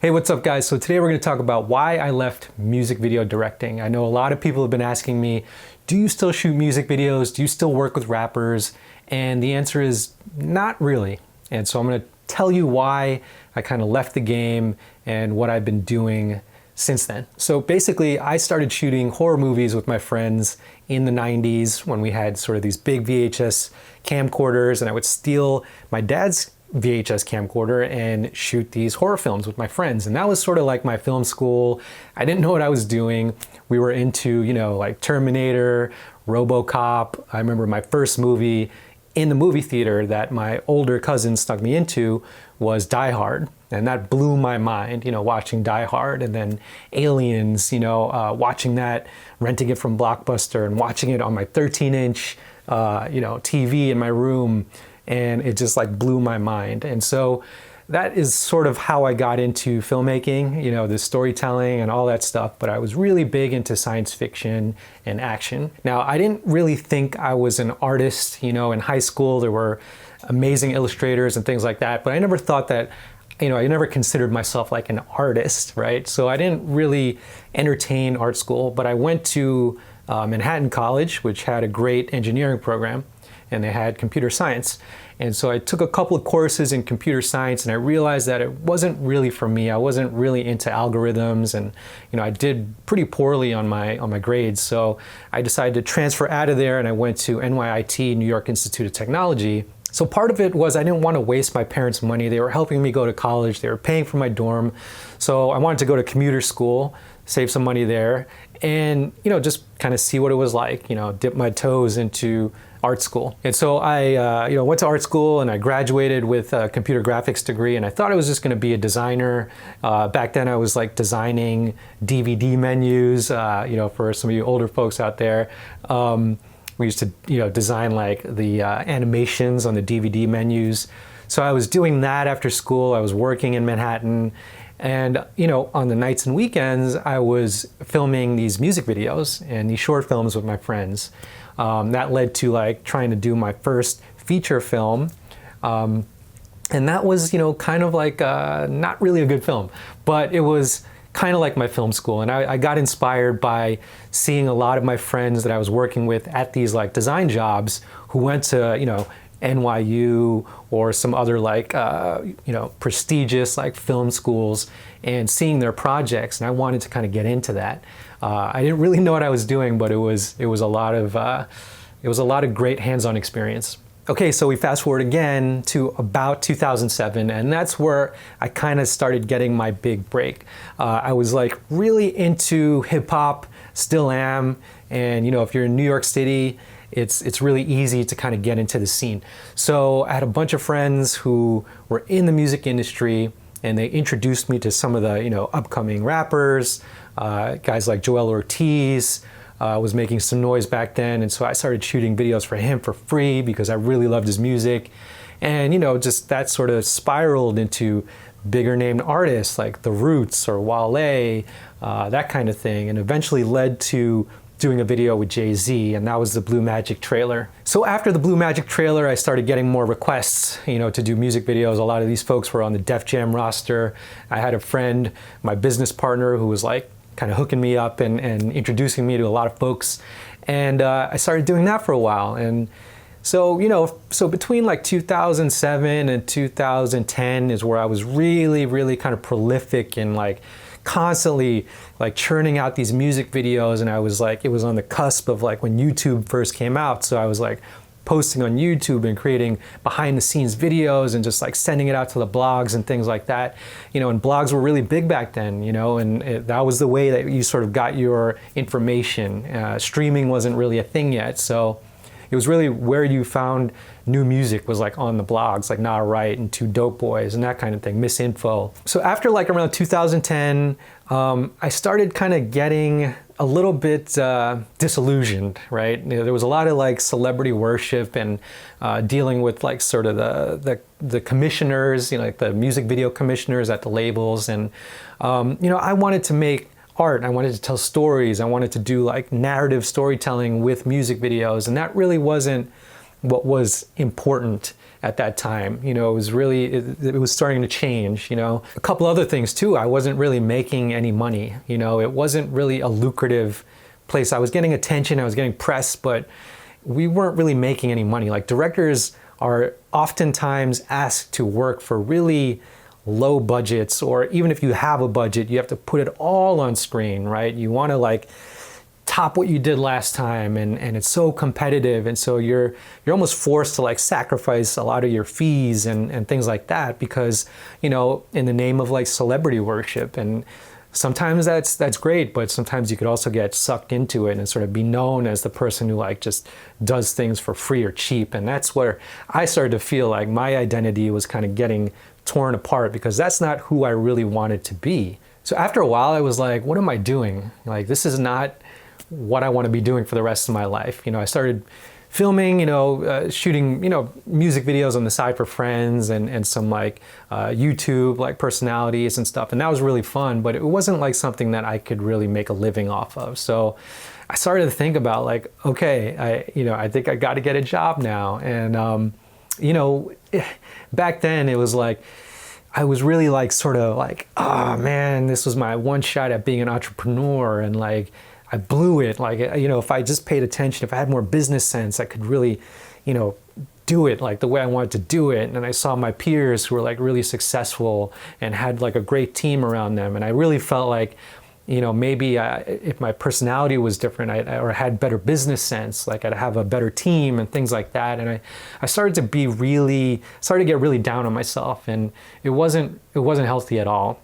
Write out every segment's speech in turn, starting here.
Hey, what's up guys? So today we're going to talk about why I left music video directing. I know a lot of people have been asking me, do you still shoot music videos? Do you still work with rappers? And the answer is not really. And so I'm going to tell you why I kind of left the game and what I've been doing since then. So basically, I started shooting horror movies with my friends in the 90s when we had sort of these big VHS camcorders, and I would steal my dad's VHS camcorder and shoot these horror films with my friends. And that was sort of like my film school. I didn't know what I was doing. We were into, like Terminator, RoboCop. I remember my first movie in the movie theater that my older cousin snuck me into was Die Hard. And that blew my mind, watching Die Hard, and then Aliens, watching that, renting it from Blockbuster and watching it on my 13-inch, TV in my room. And it just like blew my mind. And so that is sort of how I got into filmmaking, the storytelling and all that stuff. But I was really big into science fiction and action. Now, I didn't really think I was an artist, in high school. There were amazing illustrators and things like that. But I never thought that, I never considered myself like an artist, right? So I didn't really entertain art school. But I went to Manhattan College, which had a great engineering program, and they had computer science. And so I took a couple of courses in computer science, and I realized that it wasn't really for me. I wasn't really into algorithms, and I did pretty poorly on my grades. So I decided to transfer out of there, and I went to NYIT, New York Institute of Technology. So part of it was I didn't want to waste my parents' money. They were helping me go to college. They were paying for my dorm. So I wanted to go to commuter school, save some money there, and just kind of see what it was like, dip my toes into art school. And so I went to art school, and I graduated with a computer graphics degree, and I thought I was just going to be a designer. Back then I was like designing DVD menus, for some of you older folks out there. We used to design like the animations on the DVD menus. So I was doing that after school. I was working in Manhattan. And, on the nights and weekends, I was filming these music videos and these short films with my friends. That led to like trying to do my first feature film. And that was, kind of like not really a good film, but it was kind of like my film school. And I got inspired by seeing a lot of my friends that I was working with at these like design jobs who went to, NYU or some other like, prestigious like film schools, and seeing their projects. And I wanted to kind of get into that. I didn't really know what I was doing, but it was a lot of great hands-on experience. Okay, so we fast forward again to about 2007, and that's where I kind of started getting my big break. I was like really into hip hop, still am, and if you're in New York City, it's really easy to kind of get into the scene. So I had a bunch of friends who were in the music industry, and they introduced me to some of the upcoming rappers, guys like Joel Ortiz. Was making some noise back then, and so I started shooting videos for him for free because I really loved his music. And just that sort of spiraled into bigger named artists like The Roots or Wale, that kind of thing, and eventually led to doing a video with Jay-Z, and that was the Blue Magic trailer. So after the Blue Magic trailer, I started getting more requests, to do music videos. A lot of these folks were on the Def Jam roster. I had a friend, my business partner, who was like kind of hooking me up and introducing me to a lot of folks. And I started doing that for a while. And so, so between like 2007 and 2010 is where I was really, really kind of prolific and like constantly like churning out these music videos. And I was like, it was on the cusp of like when YouTube first came out. So I was like posting on YouTube and creating behind the scenes videos and just like sending it out to the blogs and things like that. And blogs were really big back then, and that was the way that you sort of got your information. Streaming wasn't really a thing yet. So it was really where you found new music was like on the blogs, like Nah Right and Two Dope Boys and that kind of thing, Misinfo. So after like around 2010, I started kind of getting a little bit disillusioned, right? There was a lot of like celebrity worship and dealing with like sort of the commissioners, like the music video commissioners at the labels. And, I wanted to make art. I wanted to tell stories. I wanted to do like narrative storytelling with music videos. And that really wasn't what was important at that time. You know, it was really, it was starting to change, you know. A couple other things too, I wasn't really making any money, you know, it wasn't really a lucrative place. I was getting attention, I was getting press, but we weren't really making any money. Like, directors are oftentimes asked to work for really low budgets, or even if you have a budget, you have to put it all on screen, right? You want to like top what you did last time, and it's so competitive, and so you're almost forced to like sacrifice a lot of your fees and things like that, because, you know, in the name of like celebrity worship. And sometimes that's great, but sometimes you could also get sucked into it and sort of be known as the person who like just does things for free or cheap. And that's where I started to feel like my identity was kind of getting torn apart, because that's not who I really wanted to be. So after a while I was like, what am I doing? Like, this is not what I want to be doing for the rest of my life. You know, I started filming, you know, shooting, you know, music videos on the side for friends, and some like YouTube like personalities and stuff. And that was really fun, but it wasn't like something that I could really make a living off of. So I started to think about like, okay, I think I got to get a job now. And, you know, back then it was like, I was really like sort of like, oh man, this was my one shot at being an entrepreneur, and like, I blew it. Like, you know, if I just paid attention, if I had more business sense, I could really, you know, do it like the way I wanted to do it. And I saw my peers who were like really successful and had like a great team around them. And I really felt like, you know, maybe if my personality was different, or had better business sense, like I'd have a better team and things like that. And I started to get really down on myself, and it wasn't healthy at all.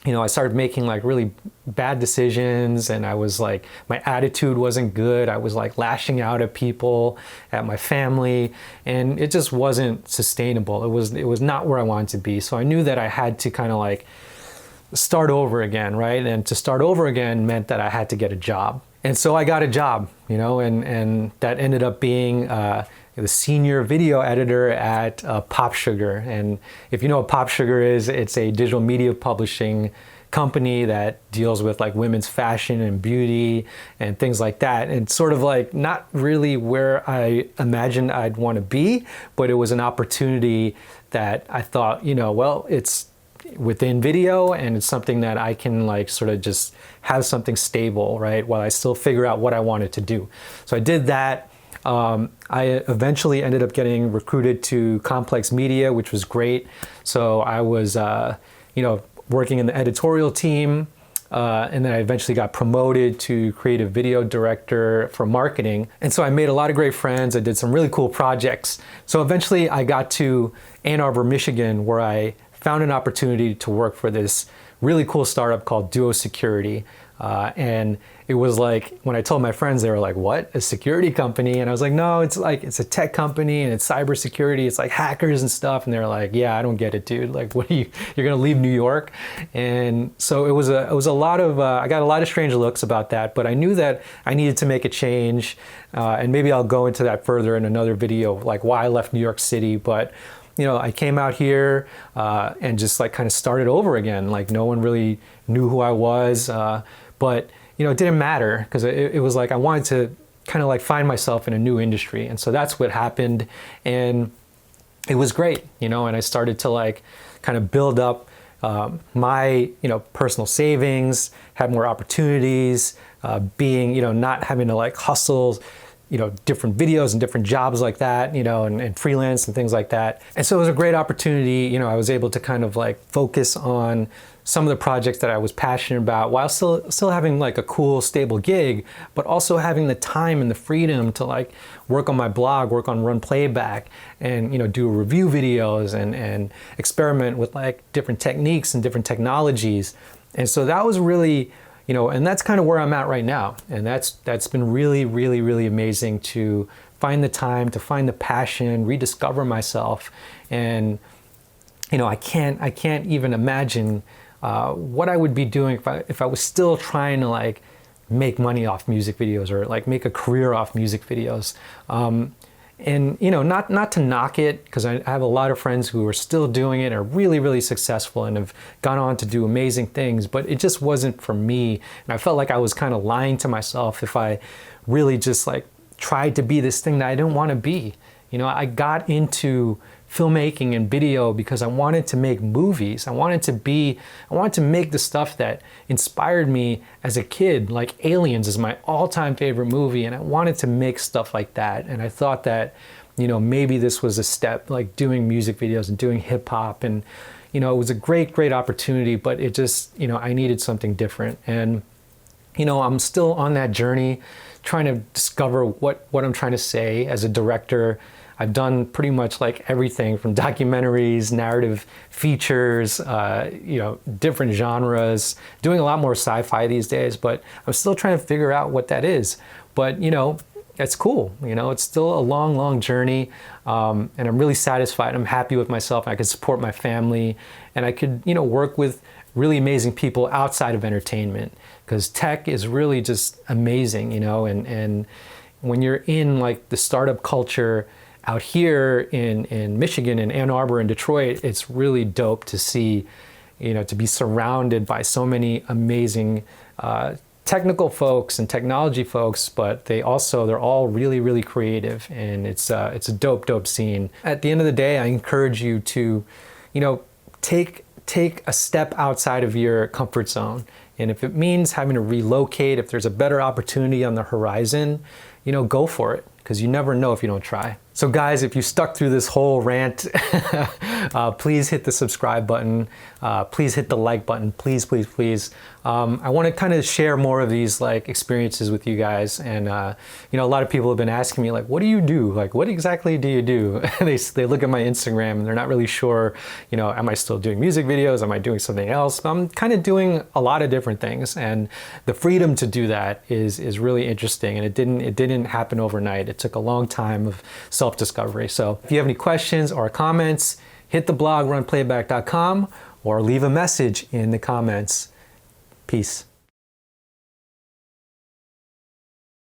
You know, I started making like really bad decisions, and I was like, my attitude wasn't good. I was like lashing out at people, at my family, and it just wasn't sustainable. It was not where I wanted to be. So I knew that I had to kind of like start over again, right? And to start over again meant that I had to get a job. And so I got a job, you know, and that ended up being the senior video editor at Pop Sugar. And if you know what Pop Sugar is, it's a digital media publishing company that deals with like women's fashion and beauty and things like that. And sort of like not really where I imagined I'd want to be, but it was an opportunity that I thought, you know, well, it's within video, and it's something that I can like sort of just have something stable, right, while I still figure out what I wanted to do. So I did that. I eventually ended up getting recruited to Complex Media, which was great. So I was, you know, working in the editorial team, and then I eventually got promoted to creative video director for marketing. And so I made a lot of great friends. I did some really cool projects. So eventually I got to Ann Arbor, Michigan, where I found an opportunity to work for this really cool startup called Duo Security. And it was like, when I told my friends, they were like, what, a security company? And I was like, no, it's a tech company, and it's cybersecurity. It's like hackers and stuff. And they're like, yeah, I don't get it, dude. Like, what are you're going to leave New York? And so it was a lot of, I got a lot of strange looks about that, but I knew that I needed to make a change. And maybe I'll go into that further in another video, like why I left New York City. But you know, I came out here and just like kind of started over again. Like, no one really knew who I was, but you know, it didn't matter, because it was like I wanted to kind of like find myself in a new industry. And so that's what happened, and it was great, you know. And I started to like kind of build up my, you know, personal savings, had more opportunities, being, you know, not having to like hustle, you know, different videos and different jobs like that, you know, and freelance and things like that. And so it was a great opportunity. You know, I was able to kind of like focus on some of the projects that I was passionate about, while still having like a cool, stable gig, but also having the time and the freedom to like work on my blog, work on RunPlayBack, and, you know, do review videos and experiment with like different techniques and different technologies. And so that was really, you know, and that's kind of where I'm at right now. And that's been really, really, really amazing to find the time, to find the passion, rediscover myself. And, you know, I can't even imagine what I would be doing if I was still trying to like make money off music videos, or like make a career off music videos. And, you know, not to knock it, because I have a lot of friends who are still doing it, are really, really successful, and have gone on to do amazing things, but it just wasn't for me. And I felt like I was kind of lying to myself if I really just like tried to be this thing that I didn't want to be. You know, I got into filmmaking and video because I wanted to make movies. I wanted to make the stuff that inspired me as a kid. Like Aliens is my all-time favorite movie, and I wanted to make stuff like that. And I thought that, you know, maybe this was a step, like doing music videos and doing hip hop. And, you know, it was a great opportunity, but it just, you know, I needed something different. And, you know, I'm still on that journey, trying to discover what I'm trying to say as a director. I've done pretty much like everything from documentaries, narrative features, you know, different genres, doing a lot more sci-fi these days, but I'm still trying to figure out what that is. But, you know, it's cool. You know, it's still a long journey, and I'm really satisfied. I'm happy with myself. I can support my family, and I could, you know, work with really amazing people outside of entertainment, because tech is really just amazing, you know, and when you're in like the startup culture out here in Michigan, in Ann Arbor, and Detroit, it's really dope to see, you know, to be surrounded by so many amazing technical folks and technology folks, but they're all really creative, and it's a dope scene. At the end of the day, I encourage you to, you know, take a step outside of your comfort zone. And if it means having to relocate, if there's a better opportunity on the horizon, you know, go for it, because you never know if you don't try. So guys, if you stuck through this whole rant, please hit the subscribe button. Please hit the like button. Please. I want to kind of share more of these like experiences with you guys. And you know, a lot of people have been asking me like, what do you do? Like, what exactly do you do? They look at my Instagram and they're not really sure, you know, am I still doing music videos? Am I doing something else? I'm kind of doing a lot of different things, and the freedom to do that is really interesting. And it didn't happen overnight. It took a long time of self-discovery. So if you have any questions or comments, hit the blog runplayback.com or leave a message in the comments. Peace.